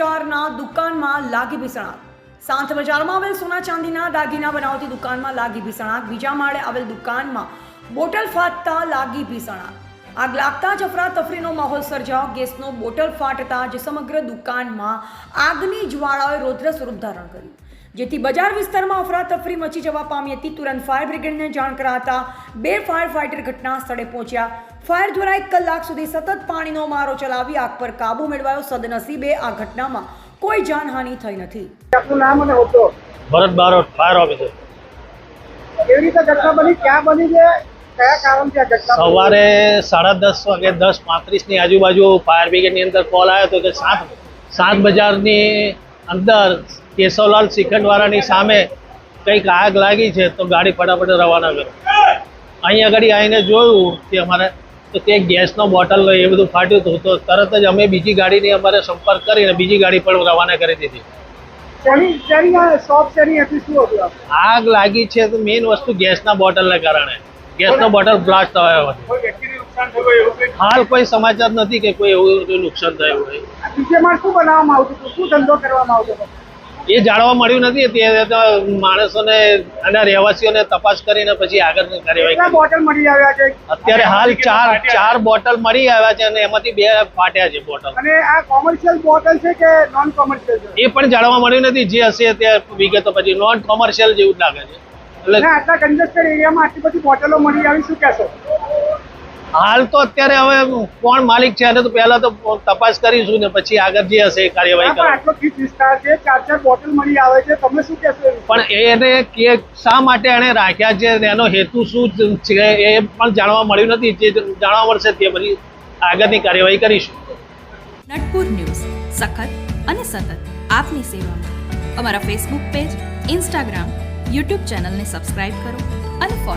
બજારના દુકાનમાં લાગી ભીષણ આગ. સાંત બજારમાં આવેલ સોના ચાંદીના દાગીના બનાવતી દુકાનમાં લાગી ભીષણ આગ. બીજા માળે આવેલ દુકાનમાં બોટલ ફાટતા લાગી ભીષણ આગ. આગ લાગતા જ અફરાતફરીનો માહોલ સર્જાયો. ગેસનો બોટલ ફાટતા જ સમગ્ર દુકાનમાં આગની જ્વાળાઓએ રૌદ્ર સ્વરૂપ ધારણ કર્યું, જેથી બજાર વિસ્તારમાં અફરાતફરી મચી જવા પામી હતી. તુરંત ફાયર બ્રિગેડને જાણ કરાતા 2 ફાયર ફાઇટર ઘટના સ્થળે પહોંચ્યા. ફાયર દ્વારા 1 કલાક સુધી સતત પાણીનો મારો ચલાવી આગ પર કાબુ મેળવાયો. સદનસીબે આ ઘટનામાં કોઈ જાનહાનિ થઈ નથી. આપનું નામ અને હોદ્દો? ભરત બારોટ, ફાયર ઓફિસર. કેવી રીતે ઘટના બની, ક્યાં બની છે, કયા કારણથી આ ઘટના બની? સવારે 10:30 વાગે 10:35 ની આજુબાજુ ફાયર બ્રિગેડની અંદર કોલ આવ્યો હતો કે સાત બજારની અંદર કેશવલાલ શ્રીખંડવાળાની સામે કંઈક આગ લાગી છે, તો ગાડી ફટાફટ રવાના કરો. અહીં આગળ આવીને જોયું કે અમારે તો તે ગેસનો બોટલ એ બધું ફાટ્યું હતું, તો તરત જ અમે બીજી ગાડીની અમારે સંપર્ક કરીને બીજી ગાડી પણ રવાના કરી દીધી. શોપ શેની હતી, શું હતું? આગ લાગી છે તો મેઇન વસ્તુ ગેસના બોટલને કારણે. ગેસનો બોટલ બ્લાસ્ટ થયો હતો. હાલ કોઈ સમાચાર નથી કે કોઈ એવું નુકસાન થયું હોય. બીજે માં શું બનાવવામાં આવતું હતું, શું ધંધો કરવામાં આવતો હતો? એ જાણવા મળ્યું નથી. તે તો માણસોને અને રહેવાસીઓને તપાસ કરીને પછી આગળની કાર્યવાહી કેટલા બોટલ મળી આવ્યા છે? અત્યારે હાલ ચાર બોટલ મળી આવ્યા છે અને એમાંથી 2 ફાટ્યા છે બોટલ. અને આ કોમર્શિયલ બોટલ છે કે નોન કોમર્શિયલ છે? એ પણ જાણવા મળ્યું નથી. જે હશે તે વિગતો પછી નોન કોમર્શિયલ જેવું જ લાગે છે. એટલે આટલા કન્જેસ્ટેડ એરિયામાં આટલી બધી બોટલો મળી આવી, શું કહેશો? હાલ તો અત્યારે હવે કોણ માલિક છે એને તો પહેલા તો તપાસ કરીશું ને પછી આગળ જે હશે એ કાર્યવાહી કરીશું. આટલો ગીચ વિસ્તાર છે, 4 બોટલ મળી આવે છે, તમે શું કહેશો? પણ એને કે શા માટે એને રાખ્યા છે અને એનો હેતુ શું છે એ પણ જાણવા મળ્યું નથી. જે જાણવા મળશે તે પછી આગળની કાર્યવાહી કરીશું. નટપુર ન્યૂઝ સખત અને સતત આપની સેવામાં. અમારા ફેસબુક પેજ, ઇન્સ્ટાગ્રામ, યુટ્યુબ ચેનલને સબસ્ક્રાઇબ કરો અને ફોલો